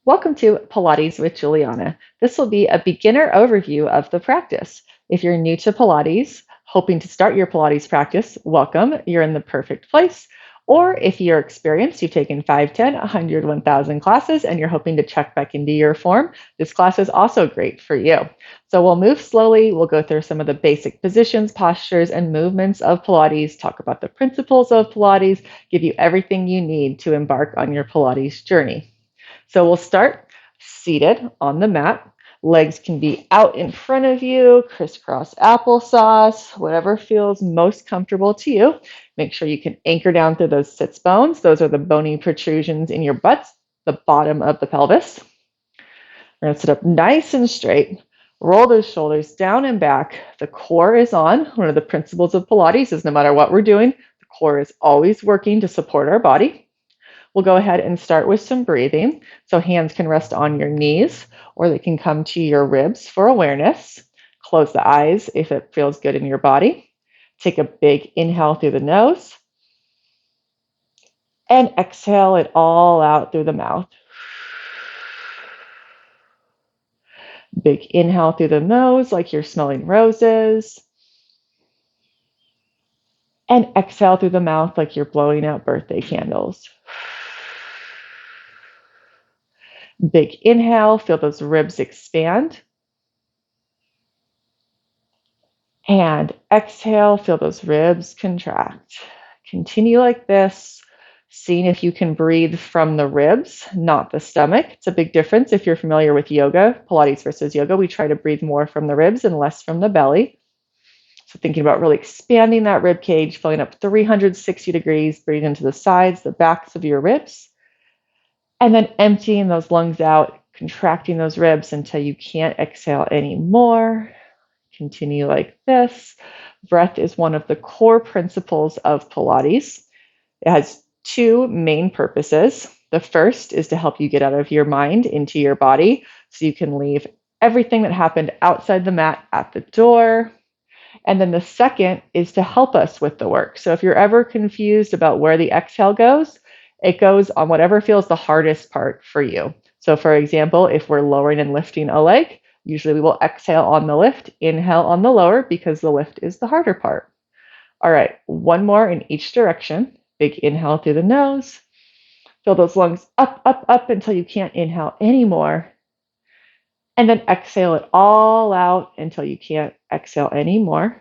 Welcome to Pilates with Juliana. This will be a beginner overview of the practice. If you're new to Pilates, hoping to start your Pilates practice, welcome. You're in the perfect place. Or if you're experienced, you've taken 5, 10, 100, 1,000 classes, and you're hoping to check back into your form, this class is also great for you. So we'll move slowly. We'll go through some of the basic positions, postures, and movements of Pilates, talk about the principles of Pilates, give you everything you need to embark on your Pilates journey. So we'll start seated on the mat. Legs can be out in front of you, crisscross applesauce, whatever feels most comfortable to you. Make sure you can anchor down through those sits bones. Those are the bony protrusions in your butt, the bottom of the pelvis. We're going to sit up nice and straight. Roll those shoulders down and back. The core is on. One of the principles of Pilates is no matter what we're doing, the core is always working to support our body. We'll go ahead and start with some breathing. So hands can rest on your knees or they can come to your ribs for awareness. Close the eyes if it feels good in your body. Take a big inhale through the nose and exhale it all out through the mouth. Big inhale through the nose like you're smelling roses. And exhale through the mouth like you're blowing out birthday candles. Big inhale, feel those ribs expand. And exhale, feel those ribs contract. Continue like this, seeing if you can breathe from the ribs, not the stomach. It's a big difference if you're familiar with yoga, Pilates versus yoga. We try to breathe more from the ribs and less from the belly. So thinking about really expanding that rib cage, filling up 360 degrees, breathe into the sides, the backs of your ribs, and then emptying those lungs out, contracting those ribs until you can't exhale anymore. Continue like this. Breath is one of the core principles of Pilates. It has two main purposes. The first is to help you get out of your mind into your body so you can leave everything that happened outside the mat at the door. And then the second is to help us with the work. So if you're ever confused about where the exhale goes, it goes on whatever feels the hardest part for you. So for example, if we're lowering and lifting a leg, usually we will exhale on the lift, inhale on the lower because the lift is the harder part. All right, one more in each direction. Big inhale through the nose. Fill those lungs up, up, up until you can't inhale anymore. And then exhale it all out until you can't exhale anymore.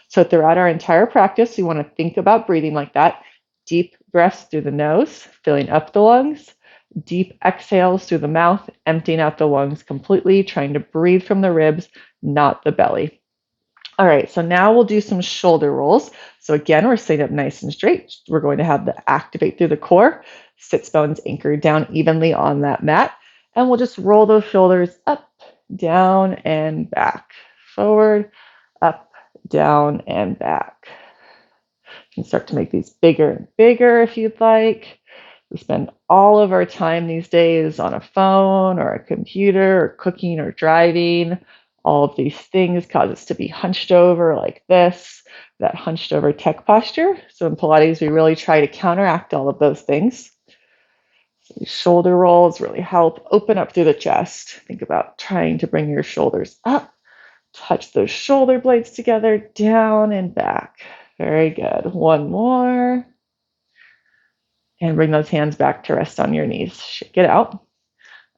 So throughout our entire practice, we want to think about breathing like that. Deep breaths through the nose, filling up the lungs. Deep exhales through the mouth, emptying out the lungs completely, trying to breathe from the ribs, not the belly. All right, so now we'll do some shoulder rolls. So again, we're sitting up nice and straight. We're going to have the activate through the core, sits bones anchored down evenly on that mat. And we'll just roll those shoulders up, down, and back. Forward, up, down, and back. You can start to make these bigger and bigger if you'd like. We spend all of our time these days on a phone or a computer or cooking or driving. All of these things cause us to be hunched over like this, that hunched over tech posture. So in Pilates, we really try to counteract all of those things. So these shoulder rolls really help open up through the chest. Think about trying to bring your shoulders up, touch those shoulder blades together, down and back. Very good. One more. And bring those hands back to rest on your knees. Shake it out.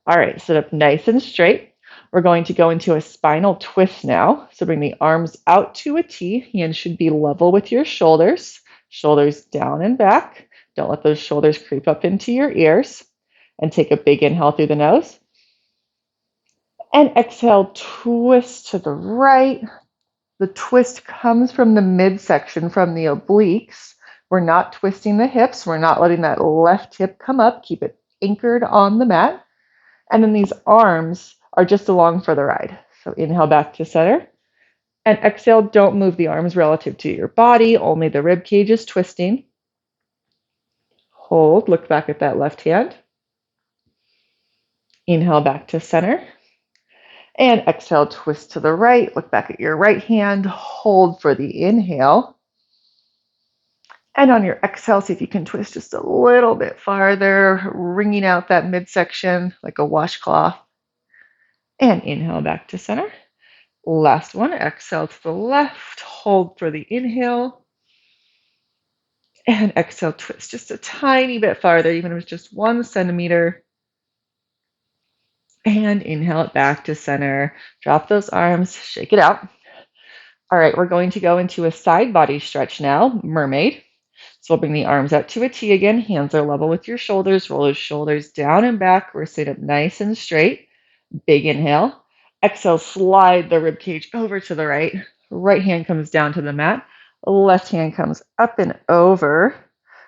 All right, sit up nice and straight. We're going to go into a spinal twist now. So bring the arms out to a T. Hands should be level with your shoulders. Shoulders down and back. Don't let those shoulders creep up into your ears. And take a big inhale through the nose. And exhale, twist to the right. The twist comes from the midsection, from the obliques. We're not twisting the hips. We're not letting that left hip come up. Keep it anchored on the mat. And then these arms are just along for the ride. So inhale back to center. And exhale, don't move the arms relative to your body. Only the rib cage is twisting. Hold, look back at that left hand. Inhale back to center. And exhale, twist to the right. Look back at your right hand. Hold for the inhale. And on your exhale, see if you can twist just a little bit farther, wringing out that midsection like a washcloth. And inhale back to center. Last one, exhale to the left, hold for the inhale. And exhale, twist just a tiny bit farther, even if it's just 1 centimeter. And inhale it back to center. Drop those arms, shake it out. All right, we're going to go into a side body stretch now, mermaid. So we'll bring the arms out to a T again. Hands are level with your shoulders. Roll those shoulders down and back. We're sitting up nice and straight. Big inhale. Exhale, slide the rib cage over to the right. Right hand comes down to the mat. Left hand comes up and over.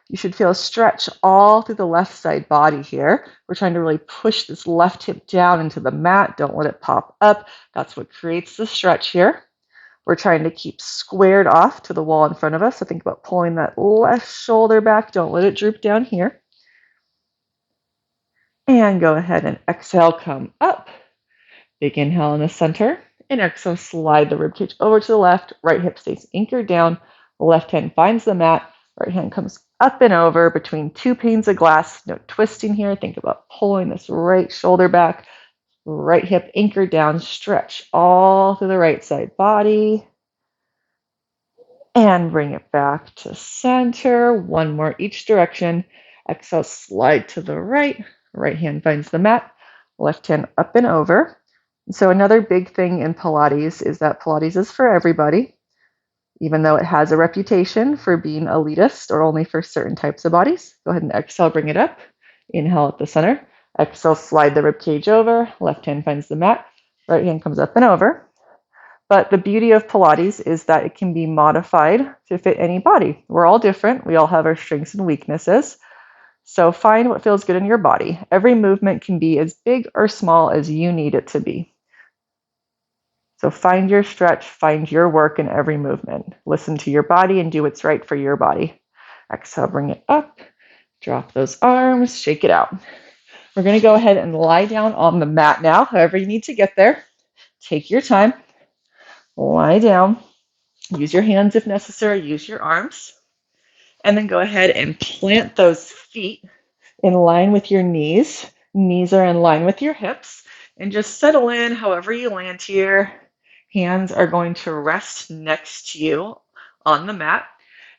You should feel a stretch all through the left side body here. We're trying to really push this left hip down into the mat. Don't let it pop up. That's what creates the stretch here. We're trying to keep squared off to the wall in front of us. So think about pulling that left shoulder back. Don't let it droop down here. And go ahead and exhale, come up. Big inhale in the center. And exhale, slide the ribcage over to the left. Right hip stays anchored down. Left hand finds the mat. Right hand comes up and over between 2 panes of glass. No twisting here. Think about pulling this right shoulder back. Right hip anchored down. Stretch all through the right side body. And bring it back to center. 1 more each direction. Exhale, slide to the right. Right hand finds the mat. Left hand up and over. So another big thing in Pilates is that Pilates is for everybody, even though it has a reputation for being elitist or only for certain types of bodies. Go ahead and exhale, bring it up. Inhale at the center. Exhale, slide the rib cage over. Left hand finds the mat. Right hand comes up and over. But the beauty of Pilates is that it can be modified to fit any body. We're all different. We all have our strengths and weaknesses. So find what feels good in your body. Every movement can be as big or small as you need it to be. So find your stretch, find your work in every movement. Listen to your body and do what's right for your body. Exhale, bring it up. Drop those arms, shake it out. We're going to go ahead and lie down on the mat now, however you need to get there. Take your time. Lie down. Use your hands if necessary. Use your arms. And then go ahead and plant those feet in line with your knees. Knees are in line with your hips. And just settle in however you land here. Hands are going to rest next to you on the mat.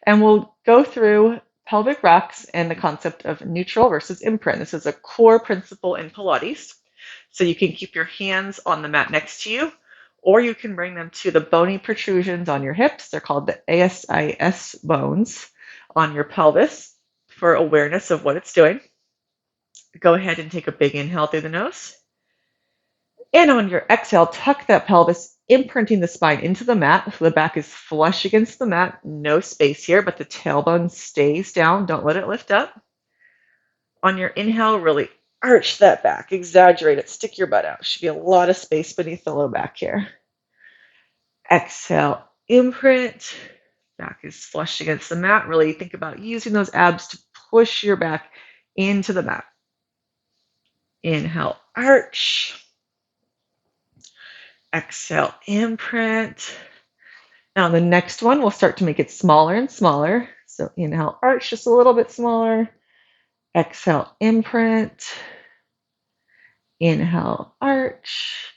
And we'll go through pelvic rocks and the concept of neutral versus imprint. This is a core principle in Pilates. So you can keep your hands on the mat next to you, or you can bring them to the bony protrusions on your hips. They're called the ASIS bones on your pelvis for awareness of what it's doing. Go ahead and take a big inhale through the nose. And on your exhale, tuck that pelvis, imprinting the spine into the mat. So the back is flush against the mat. No space here, but the tailbone stays down. Don't let it lift up. On your inhale, really arch that back. Exaggerate it. Stick your butt out. Should be a lot of space beneath the low back here. Exhale, imprint. Back is flush against the mat. Really think about using those abs to push your back into the mat. Inhale, arch. Exhale, imprint. Now the next one, we'll start to make it smaller and smaller. So inhale, arch just a little bit smaller. Exhale, imprint. Inhale, arch.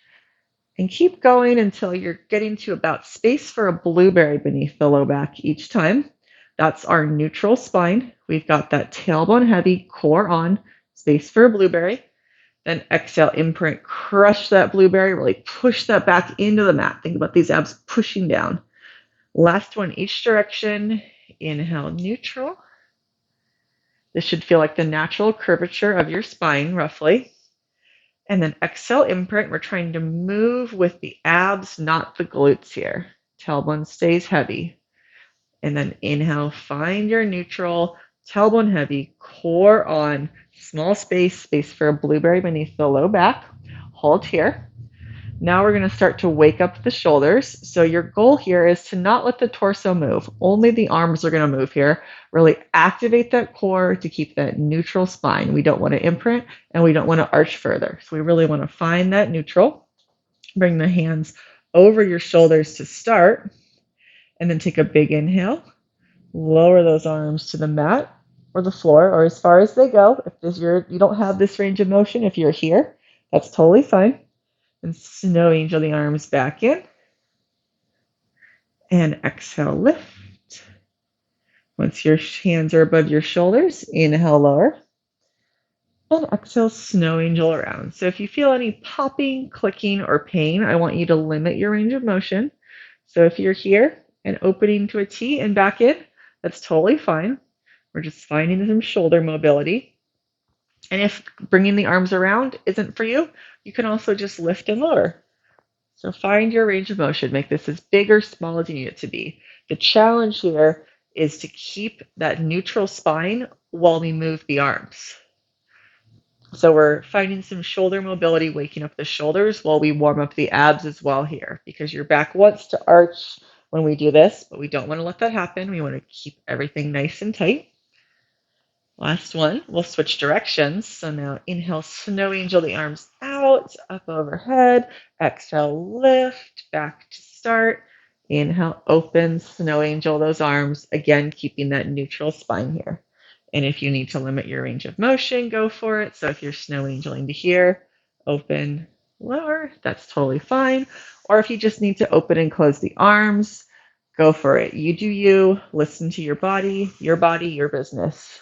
And keep going until you're getting to about space for a blueberry beneath the low back each time. That's our neutral spine. We've got that tailbone heavy, core on, space for a blueberry. Then exhale, imprint, crush that blueberry, really push that back into the mat. Think about these abs pushing down. Last one, each direction. Inhale, neutral. This should feel like the natural curvature of your spine, roughly. And then exhale, imprint. We're trying to move with the abs, not the glutes here. Tailbone stays heavy. And then inhale, find your neutral, tailbone heavy, core on, small space for a blueberry beneath the low back. Hold here. Now we're going to start to wake up the shoulders. So your goal here is to not let the torso move. Only the arms are going to move here. Really activate that core to keep that neutral spine. We don't want to imprint and we don't want to arch further. So we really want to find that neutral. Bring the hands over your shoulders to start. And then take a big inhale. Lower those arms to the mat or the floor or as far as they go. If you don't have this range of motion, if you're here, that's totally fine. And snow angel the arms back in. And exhale, lift. Once your hands are above your shoulders, inhale, lower. And exhale, snow angel around. So if you feel any popping, clicking, or pain, I want you to limit your range of motion. So if you're here and opening to a T and back in, that's totally fine. We're just finding some shoulder mobility. And if bringing the arms around isn't for you, you can also just lift and lower. So find your range of motion. Make this as big or small as you need it to be. The challenge here is to keep that neutral spine while we move the arms. So we're finding some shoulder mobility, waking up the shoulders while we warm up the abs as well here, because your back wants to arch when we do this, but we don't want to let that happen. We want to keep everything nice and tight. Last one, we'll switch directions. So now inhale, snow angel the arms out, up overhead. Exhale, lift, back to start. Inhale, open, snow angel those arms. Again, keeping that neutral spine here. And if you need to limit your range of motion, go for it. So if you're snow angeling to here, open, lower, that's totally fine. Or if you just need to open and close the arms, go for it. You do you, listen to your body, your business.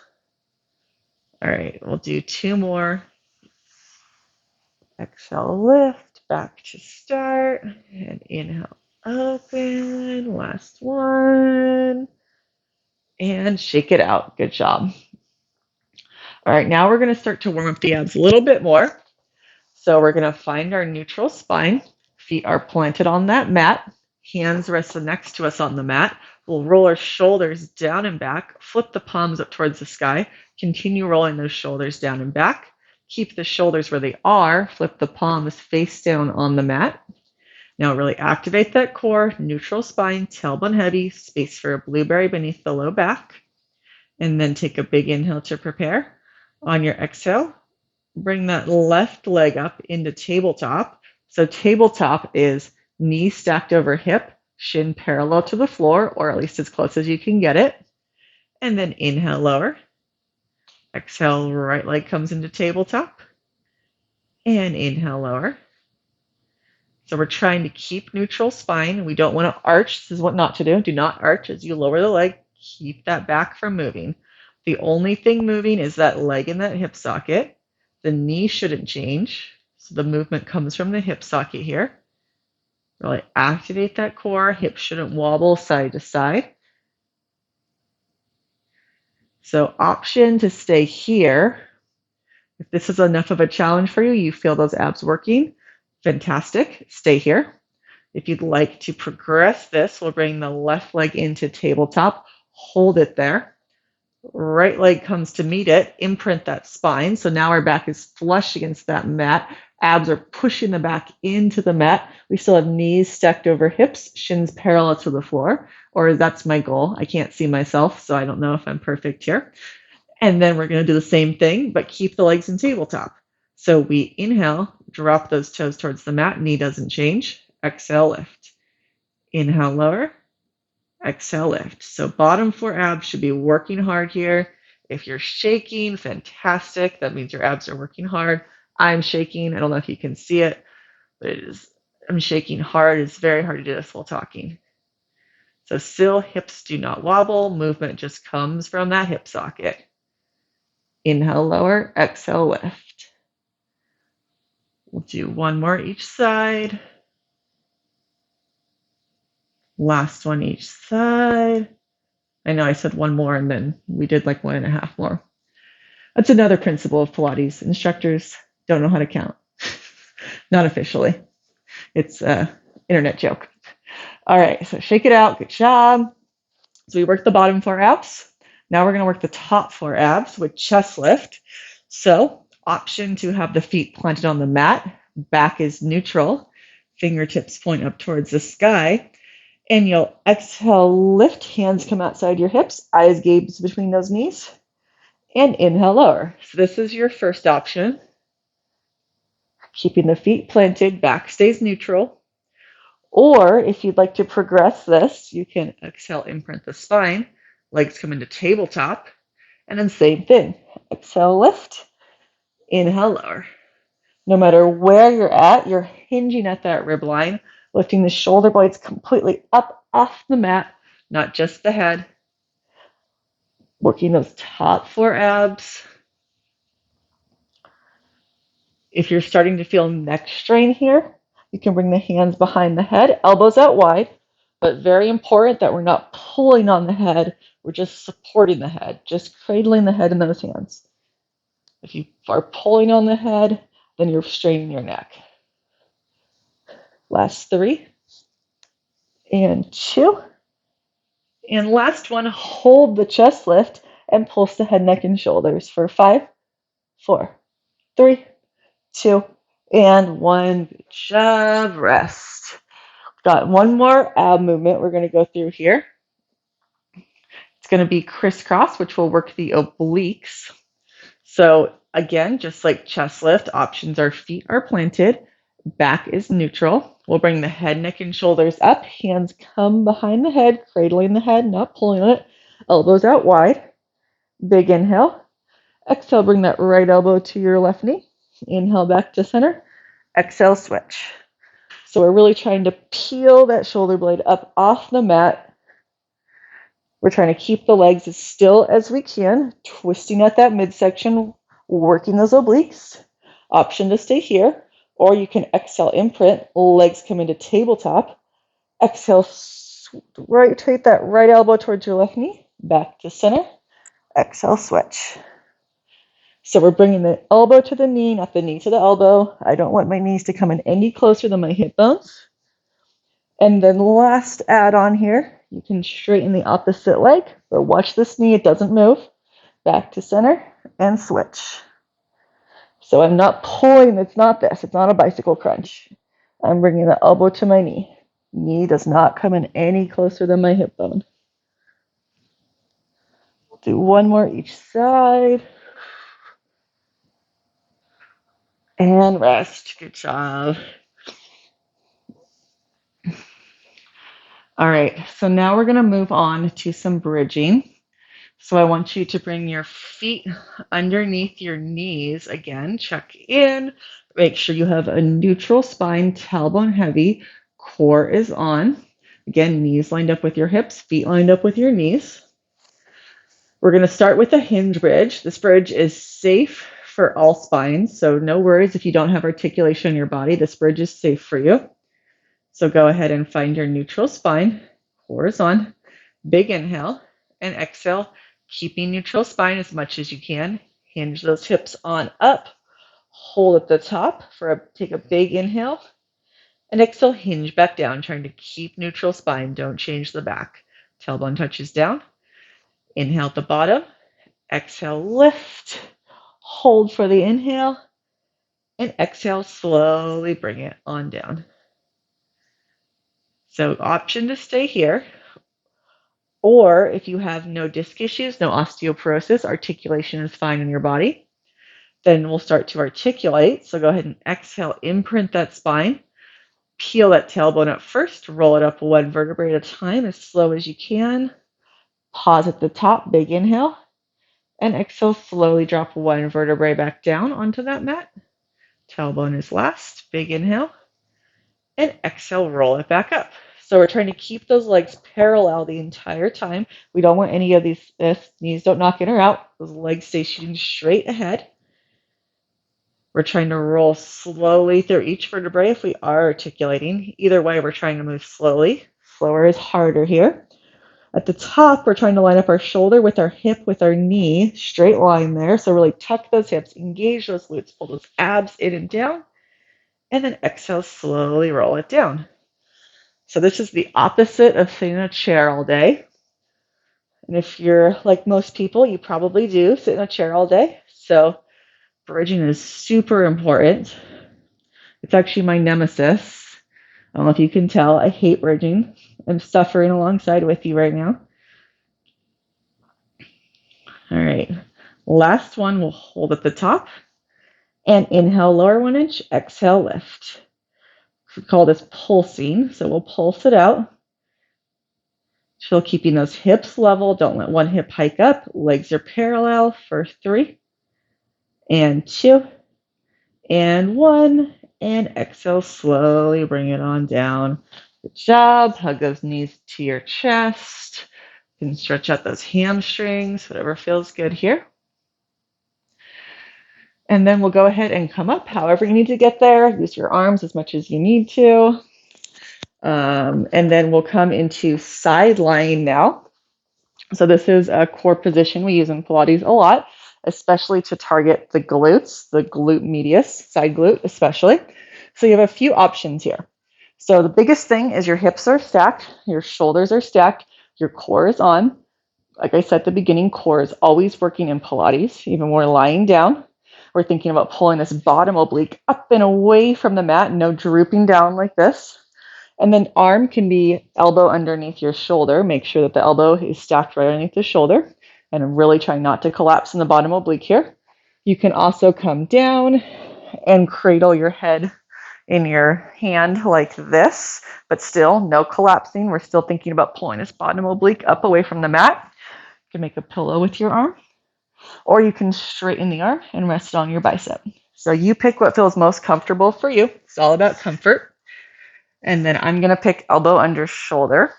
All right, we'll do two more. Exhale, lift, back to start, and inhale, open, last one, and shake it out. Good job. All right, now we're going to start to warm up the abs a little bit more. So we're going to find our neutral spine. Feet are planted on that mat. Hands rest next to us on the mat. We'll roll our shoulders down and back, flip the palms up towards the sky, continue rolling those shoulders down and back. Keep the shoulders where they are, flip the palms face down on the mat. Now really activate that core, neutral spine, tailbone heavy, space for a blueberry beneath the low back. And then take a big inhale to prepare. On your exhale, bring that left leg up into tabletop. So tabletop is knee stacked over hip, shin parallel to the floor, or at least as close as you can get it. And then inhale, lower. Exhale, right leg comes into tabletop. And inhale, lower. So we're trying to keep neutral spine. We don't want to arch. This is what not to do. Do not arch as you lower the leg. Keep that back from moving. The only thing moving is that leg in that hip socket. The knee shouldn't change. So the movement comes from the hip socket here. Really activate that core. Hips shouldn't wobble side to side. So option to stay here. If this is enough of a challenge for you, you feel those abs working, fantastic. Stay here. If you'd like to progress this, we'll bring the left leg into tabletop. Hold it there. Right leg comes to meet it, imprint that spine. So now our back is flush against that mat. Abs are pushing the back into the mat. We still have knees stacked over hips, shins parallel to the floor, or that's my goal. I can't see myself, so I don't know if I'm perfect here. And then we're going to do the same thing, but keep the legs in tabletop. So we inhale, drop those toes towards the mat, knee doesn't change. Exhale, lift. Inhale, lower. Exhale, lift. So bottom four abs should be working hard here. If you're shaking, fantastic. That means your abs are working hard. I'm shaking. I don't know if you can see it, but I'm shaking hard. It's very hard to do this while talking. So still, hips do not wobble. Movement just comes from that hip socket. Inhale, lower. Exhale, lift. We'll do one more each side. Last one each side. I know I said one more and then we did like 1.5 more. That's another principle of Pilates. Instructors don't know how to count. Not officially. It's an internet joke. All right, so shake it out. Good job. So we worked the bottom 4 abs. Now we're going to work the top 4 abs with chest lift. So option to have the feet planted on the mat. Back is neutral. Fingertips point up towards the sky. And you'll exhale, lift, hands come outside your hips, eyes gaze between those knees, and inhale, lower. So this is your first option. Keeping the feet planted, back stays neutral. Or if you'd like to progress this, you can exhale, imprint the spine. Legs come into tabletop. And then same thing. Exhale, lift. Inhale, lower. No matter where you're at, you're hinging at that rib line, lifting the shoulder blades completely up off the mat, not just the head. Working those top 4 abs. If you're starting to feel neck strain here, you can bring the hands behind the head, elbows out wide, but very important that we're not pulling on the head, we're just supporting the head, just cradling the head in those hands. If you are pulling on the head, then you're straining your neck. Last 3 and 2. And last one, hold the chest lift and pulse the head, neck, and shoulders for 5, 4, 3, 2, and 1. Good job. Rest. Got one more ab movement we're going to go through here. It's going to be crisscross, which will work the obliques. So again, just like chest lift, options are feet are planted, back is neutral. We'll bring the head, neck, and shoulders up. Hands come behind the head, cradling the head, not pulling on it. Elbows out wide. Big inhale. Exhale, bring that right elbow to your left knee. Inhale back to center. Exhale, switch. So we're really trying to peel that shoulder blade up off the mat. We're trying to keep the legs as still as we can, twisting at that midsection, working those obliques. Option to stay here, or you can exhale, imprint, legs come into tabletop. Exhale, rotate that right elbow towards your left knee, back to center. Exhale, switch. So we're bringing the elbow to the knee, not the knee to the elbow. I don't want my knees to come in any closer than my hip bones. And then last add on here, you can straighten the opposite leg, but watch this knee, it doesn't move. Back to center and switch. So I'm not pulling, it's not this, it's not a bicycle crunch. I'm bringing the elbow to my knee. Knee does not come in any closer than my hip bone. We'll do one more each side. And rest. Good job. All right, so now we're going to move on to some bridging. So I want you to bring your feet underneath your knees again. Check in. Make sure you have a neutral spine, tailbone heavy. Core is on. Again, knees lined up with your hips, feet lined up with your knees. We're going to start with a hinge bridge. This bridge is safe for all spines, so no worries if you don't have articulation in your body. This bridge is safe for you. So go ahead and find your neutral spine. Core is on. Big inhale and exhale, keeping neutral spine as much as you can. Hinge those hips on up. Hold at the top take a big inhale. And exhale, hinge back down, trying to keep neutral spine. Don't change the back. Tailbone touches down. Inhale at the bottom. Exhale, lift. Hold for the inhale. And exhale, slowly bring it on down. So option to stay here. Or if you have no disc issues, no osteoporosis, articulation is fine in your body, then we'll start to articulate. So go ahead and exhale, imprint that spine. Peel that tailbone up first, roll it up one vertebrae at a time as slow as you can. Pause at the top, big inhale. And exhale, slowly drop one vertebrae back down onto that mat. Tailbone is last, big inhale. And exhale, roll it back up. So we're trying to keep those legs parallel the entire time. We don't want any of these knees don't knock in or out. Those legs stay shooting straight ahead. We're trying to roll slowly through each vertebrae if we are articulating. Either way, we're trying to move slowly. Slower is harder here. At the top, we're trying to line up our shoulder with our hip, with our knee, straight line there. So really tuck those hips, engage those glutes, pull those abs in and down, and then exhale, slowly roll it down. So this is the opposite of sitting in a chair all day. And if you're like most people, you probably do sit in a chair all day. So bridging is super important. It's actually my nemesis. I don't know if you can tell. I hate bridging. I'm suffering alongside with you right now. All right. Last one, we'll hold at the top. And inhale, lower 1 inch. Exhale, lift. We call this pulsing. So we'll pulse it out. Still keeping those hips level. Don't let one hip hike up. Legs are parallel for 3 and 2 and 1. And exhale, slowly bring it on down. Good job. Hug those knees to your chest. You can stretch out those hamstrings, whatever feels good here. And then we'll go ahead and come up however you need to get there. Use your arms as much as you need to. And then we'll come into side lying now. So this is a core position we use in Pilates a lot, especially to target the glutes, the glute medius, side glute especially. So you have a few options here. So the biggest thing is your hips are stacked, your shoulders are stacked, your core is on. Like I said at the beginning, core is always working in Pilates, even when we're lying down. We're thinking about pulling this bottom oblique up and away from the mat, no drooping down like this. And then arm can be elbow underneath your shoulder. Make sure that the elbow is stacked right underneath the shoulder. And I'm really trying not to collapse in the bottom oblique here. You can also come down and cradle your head in your hand like this, but still no collapsing. We're still thinking about pulling this bottom oblique up away from the mat. You can make a pillow with your arm, or you can straighten the arm and rest it on your bicep. So you pick what feels most comfortable for you. It's all about comfort. And then I'm going to pick elbow under shoulder.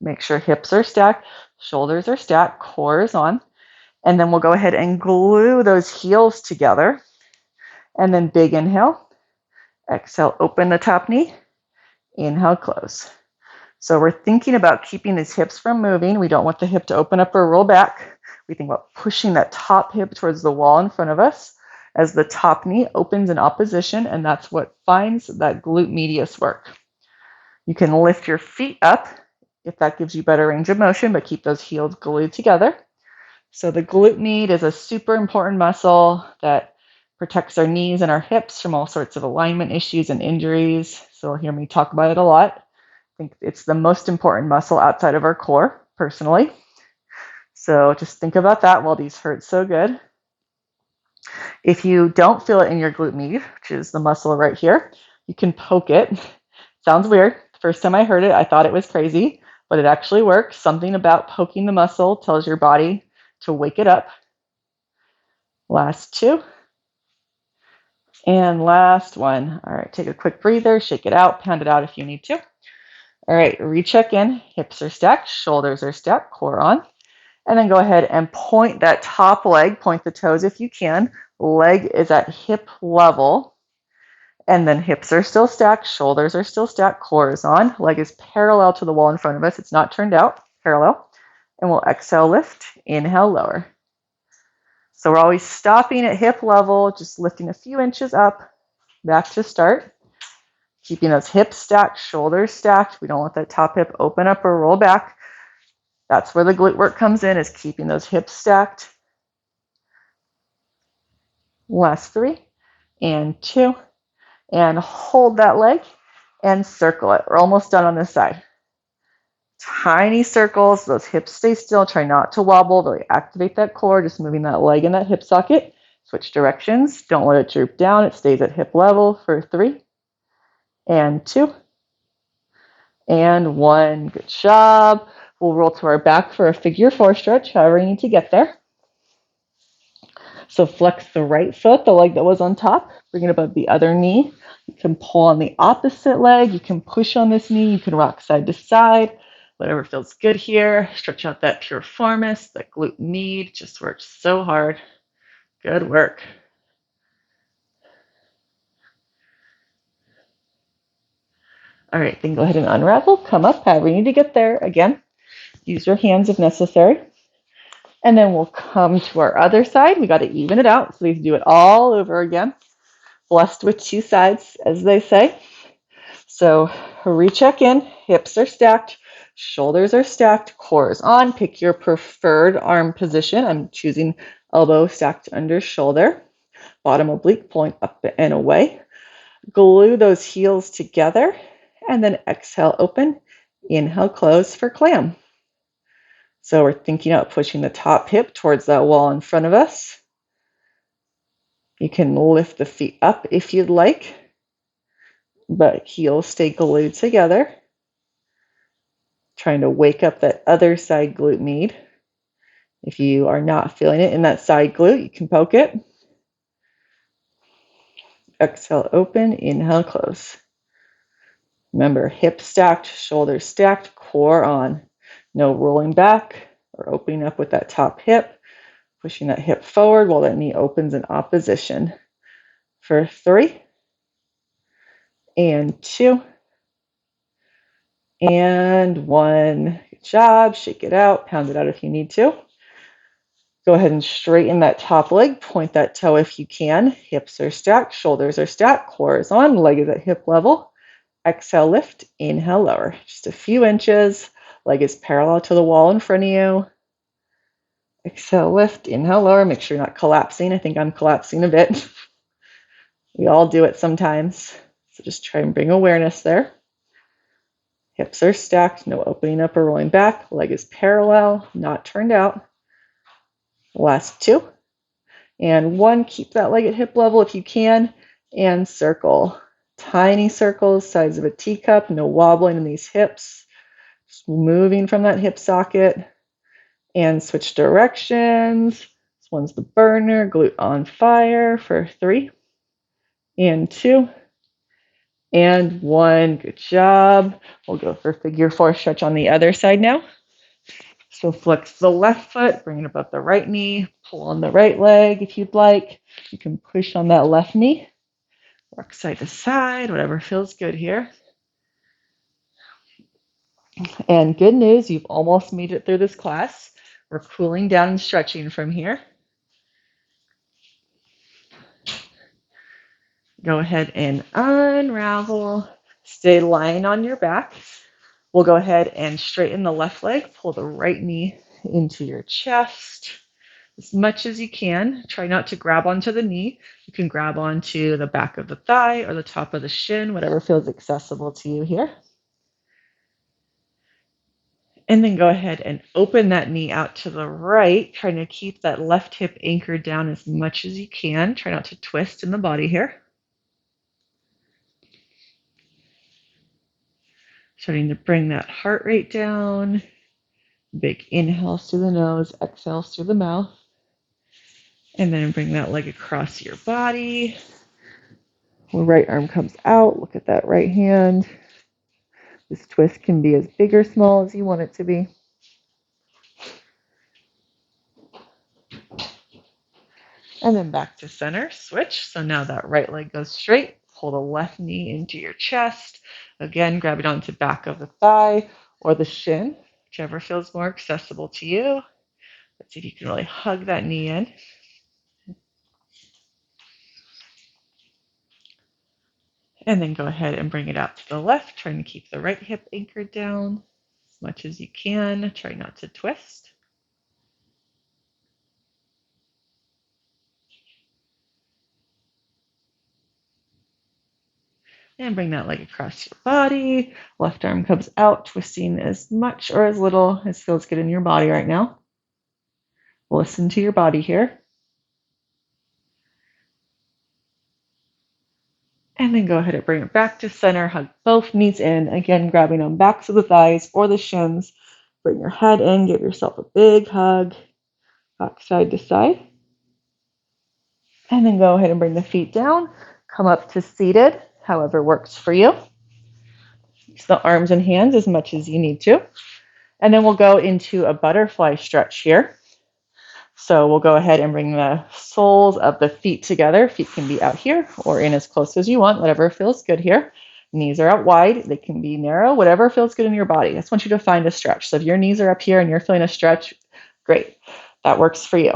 Make sure hips are stacked, shoulders are stacked, core is on. And then we'll go ahead and glue those heels together. And then big inhale. Exhale, open the top knee. Inhale, close. So we're thinking about keeping these hips from moving. We don't want the hip to open up or roll back. We think about pushing that top hip towards the wall in front of us as the top knee opens in opposition, and that's what finds that glute medius work. You can lift your feet up if that gives you better range of motion, but keep those heels glued together. So the glute med is a super important muscle that protects our knees and our hips from all sorts of alignment issues and injuries. So you'll hear me talk about it a lot. I think it's the most important muscle outside of our core, personally. So just think about that while these hurt so good. If you don't feel it in your glute med, which is the muscle right here, you can poke it. Sounds weird. The first time I heard it, I thought it was crazy, but it actually works. Something about poking the muscle tells your body to wake it up. Last 2. And last 1. All right, take a quick breather, shake it out, pound it out if you need to. All right, recheck in. Hips are stacked, shoulders are stacked, core on. And then go ahead and point that top leg, point the toes if you can. Leg is at hip level. And then hips are still stacked, shoulders are still stacked, core is on. Leg is parallel to the wall in front of us. It's not turned out, parallel. And we'll exhale, lift, inhale, lower. So we're always stopping at hip level, just lifting a few inches up, back to start. Keeping those hips stacked, shoulders stacked. We don't want that top hip open up or roll back. That's where the glute work comes in, is keeping those hips stacked. Last 3 and 2. And hold that leg and circle it. We're almost done on this side. Tiny circles, those hips stay still. Try not to wobble, really activate that core, just moving that leg in that hip socket. Switch directions. Don't let it droop down. It stays at hip level for 3 and 2 and 1. Good job. We'll roll to our back for a figure 4 stretch, however you need to get there. So flex the right foot, the leg that was on top, bring it above the other knee. You can pull on the opposite leg. You can push on this knee. You can rock side to side, whatever feels good here. Stretch out that piriformis, that glute med. Just works so hard. Good work. All right, then go ahead and unravel. Come up, however you need to get there. Again, use your hands if necessary. And then we'll come to our other side. We got to even it out, so we can do it all over again. Blessed with 2 sides, as they say. So recheck in, hips are stacked, shoulders are stacked, core is on. Pick your preferred arm position. I'm choosing elbow stacked under shoulder, bottom oblique pulling up and away. Glue those heels together, and then exhale, open, inhale, close for clam. So we're thinking about pushing the top hip towards that wall in front of us. You can lift the feet up if you'd like, but heels stay glued together. Trying to wake up that other side glute med. If you are not feeling it in that side glute, you can poke it. Exhale, open, inhale, close. Remember, hips stacked, shoulders stacked, core on. No rolling back or opening up with that top hip, pushing that hip forward while that knee opens in opposition. For 3, and 2, and 1. Good job. Shake it out, pound it out if you need to. Go ahead and straighten that top leg, point that toe if you can. Hips are stacked, shoulders are stacked, core is on, leg is at hip level. Exhale, lift, inhale, lower. Just a few inches, leg is parallel to the wall in front of you. Exhale, lift, inhale, lower. Make sure you're not collapsing. I think I'm collapsing a bit. We all do it sometimes. So just try and bring awareness there. Hips are stacked, no opening up or rolling back. Leg is parallel, not turned out. Last 2. And 1, keep that leg at hip level if you can. And circle. Tiny circles, size of a teacup, no wobbling in these hips. Just moving from that hip socket. And switch directions. This one's the burner, glute on fire for 3, and 2, and 1. Good job. We'll go for figure 4 stretch on the other side now. So flex the left foot, bring it above the right knee, pull on the right leg if you'd like. You can push on that left knee, rock side to side, whatever feels good here. And good news, you've almost made it through this class. We're cooling down and stretching from here. Go ahead and unravel. Stay lying on your back. We'll go ahead and straighten the left leg. Pull the right knee into your chest as much as you can. Try not to grab onto the knee. You can grab onto the back of the thigh or the top of the shin, whatever feels accessible to you here. And then go ahead and open that knee out to the right, trying to keep that left hip anchored down as much as you can. Try not to twist in the body here. Starting to bring that heart rate down. Big inhales through the nose, exhales through the mouth. And then bring that leg across your body. When right arm comes out, look at that right hand. This twist can be as big or small as you want it to be. And then back to center, switch. So now that right leg goes straight. Pull the left knee into your chest. Again, grab it onto the back of the thigh or the shin, whichever feels more accessible to you. Let's see if you can really hug that knee in. And then go ahead and bring it out to the left, trying to keep the right hip anchored down as much as you can. Try not to twist. And bring that leg across your body. Left arm comes out, twisting as much or as little as feels good in your body right now. Listen to your body here. And then go ahead and bring it back to center. Hug both knees in. Again, grabbing on backs of the thighs or the shins. Bring your head in. Give yourself a big hug. Rock side to side. And then go ahead and bring the feet down. Come up to seated, however works for you. Use the arms and hands as much as you need to. And then we'll go into a butterfly stretch here. So we'll go ahead and bring the soles of the feet together. Feet can be out here or in as close as you want, whatever feels good here. Knees are out wide. They can be narrow, whatever feels good in your body. I just want you to find a stretch. So if your knees are up here and you're feeling a stretch, great. That works for you.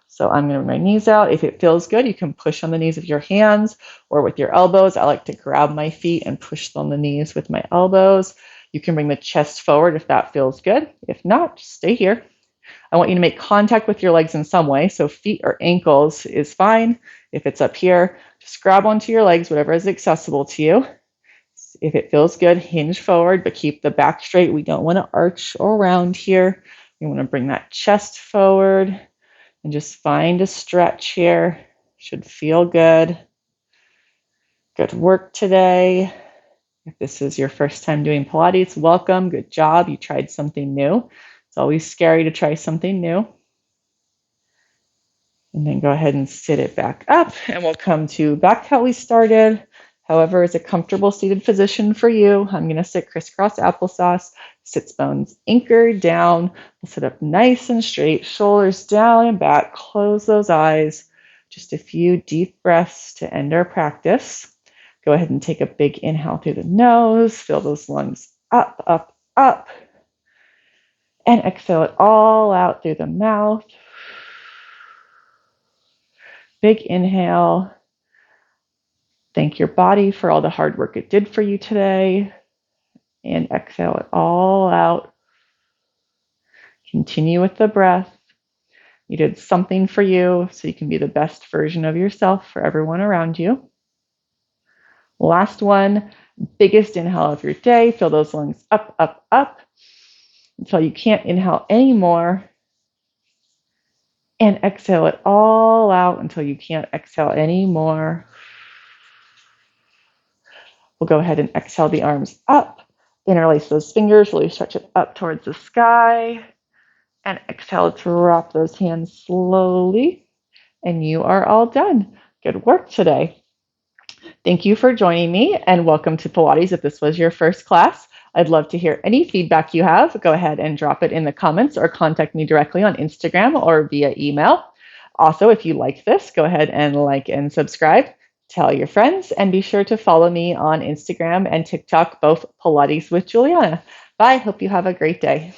So I'm going to bring my knees out. If it feels good, you can push on the knees with your hands or with your elbows. I like to grab my feet and push on the knees with my elbows. You can bring the chest forward if that feels good. If not, just stay here. I want you to make contact with your legs in some way. So feet or ankles is fine. If it's up here, just grab onto your legs, whatever is accessible to you. If it feels good, hinge forward, but keep the back straight. We don't want to arch or round here. We want to bring that chest forward and just find a stretch here. Should feel good. Good work today. If this is your first time doing Pilates, welcome, good job. You tried something new. It's always scary to try something new. And then go ahead and sit it back up, and we'll come to back how we started. However, it's a comfortable seated position for you. I'm going to sit crisscross applesauce, sits bones anchored down. We'll sit up nice and straight, shoulders down and back, close those eyes. Just a few deep breaths to end our practice. Go ahead and take a big inhale through the nose, fill those lungs up, up, up, and exhale it all out through the mouth. Big inhale. Thank your body for all the hard work it did for you today. And exhale it all out. Continue with the breath. You did something for you, so you can be the best version of yourself for everyone around you. Last one, biggest inhale of your day. Fill those lungs up, up, up until you can't inhale anymore. And exhale it all out until you can't exhale anymore. We'll go ahead and exhale the arms up. Interlace those fingers, really stretch it up towards the sky. And exhale, drop those hands slowly. And you are all done. Good work today. Thank you for joining me, and welcome to Pilates. If this was your first class, I'd love to hear any feedback you have. Go ahead and drop it in the comments or contact me directly on Instagram or via email. Also, if you like this, go ahead and like and subscribe. Tell your friends, and be sure to follow me on Instagram and TikTok, both Pilates with Juliana. Bye. Hope you have a great day.